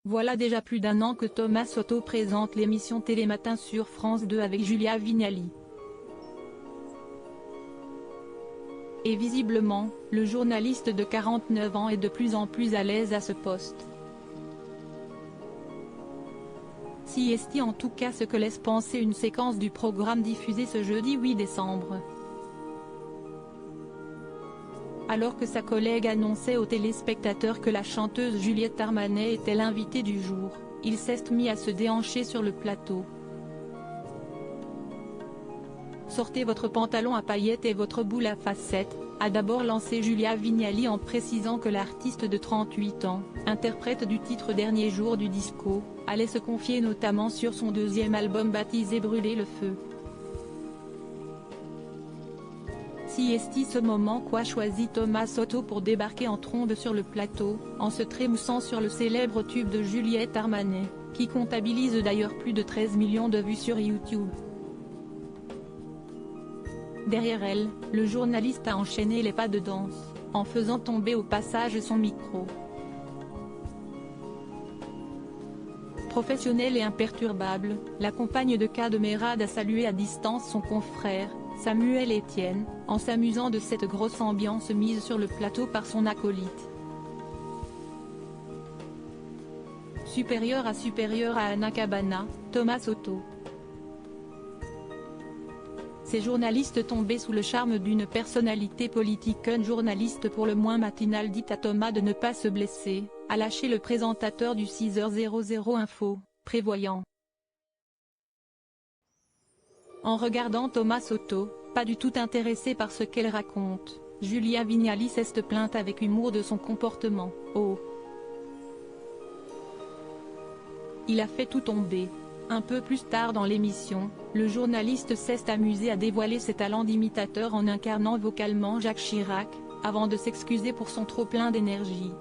Voilà déjà plus d'un an que Thomas Soto présente l'émission Télématin sur France 2 avec Julia Vignali. Et visiblement, le journaliste de 49 ans est de plus en plus à l'aise à ce poste. Si est en tout cas ce que laisse penser une séquence du programme diffusé ce jeudi 8 décembre. Alors que sa collègue annonçait aux téléspectateurs que la chanteuse Juliette Armanet était l'invitée du jour, il s'est mis à se déhancher sur le plateau. Sortez votre pantalon à paillettes et votre boule à facettes, a d'abord lancé Julia Vignali en précisant que l'artiste de 38 ans, interprète du titre Dernier jour du disco, allait se confier notamment sur son deuxième album baptisé Brûler le feu. Si est ce moment qu'a choisi Thomas Soto pour débarquer en trombe sur le plateau, en se trémoussant sur le célèbre tube de Juliette Armanet, qui comptabilise d'ailleurs plus de 13 millions de vues sur YouTube. Derrière elle, le journaliste a enchaîné les pas de danse, en faisant tomber au passage son micro. Professionnelle et imperturbable, la compagne de Kad Merad a salué à distance son confrère, Samuel Etienne, en s'amusant de cette grosse ambiance mise sur le plateau par son acolyte. Supérieur à Anna Cabana, Thomas Soto. Ces journalistes tombés sous le charme d'une personnalité politique. Un journaliste pour le moins matinal dit à Thomas de ne pas se blesser, a lâché le présentateur du 6h00 Info, prévoyant. En regardant Thomas Soto, pas du tout intéressé par ce qu'elle raconte, Julia Vignali s'est plainte avec humour de son comportement. Oh! Il a fait tout tomber. Un peu plus tard dans l'émission, le journaliste s'est amusé à dévoiler ses talents d'imitateur en incarnant vocalement Jacques Chirac, avant de s'excuser pour son trop-plein d'énergie.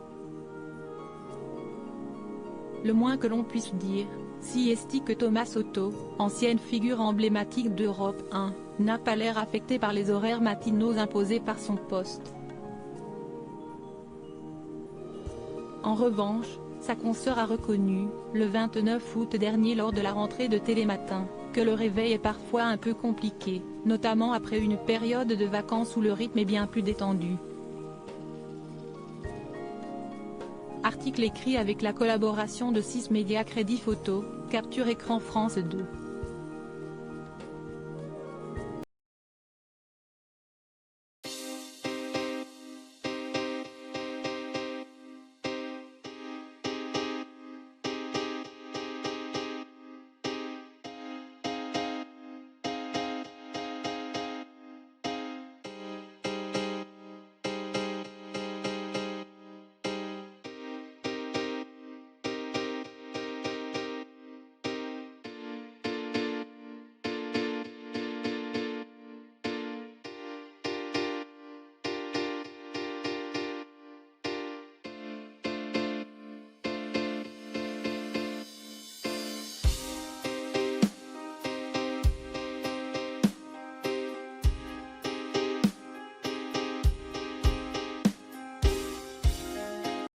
Le moins que l'on puisse dire, si est que Thomas Soto, ancienne figure emblématique d'Europe 1, n'a pas l'air affecté par les horaires matinaux imposés par son poste. En revanche, sa consoeur a reconnu, le 29 août dernier lors de la rentrée de Télématin, que le réveil est parfois un peu compliqué, notamment après une période de vacances où le rythme est bien plus détendu. Article écrit avec la collaboration de 6 médias Crédit Photo, Capture Écran France 2.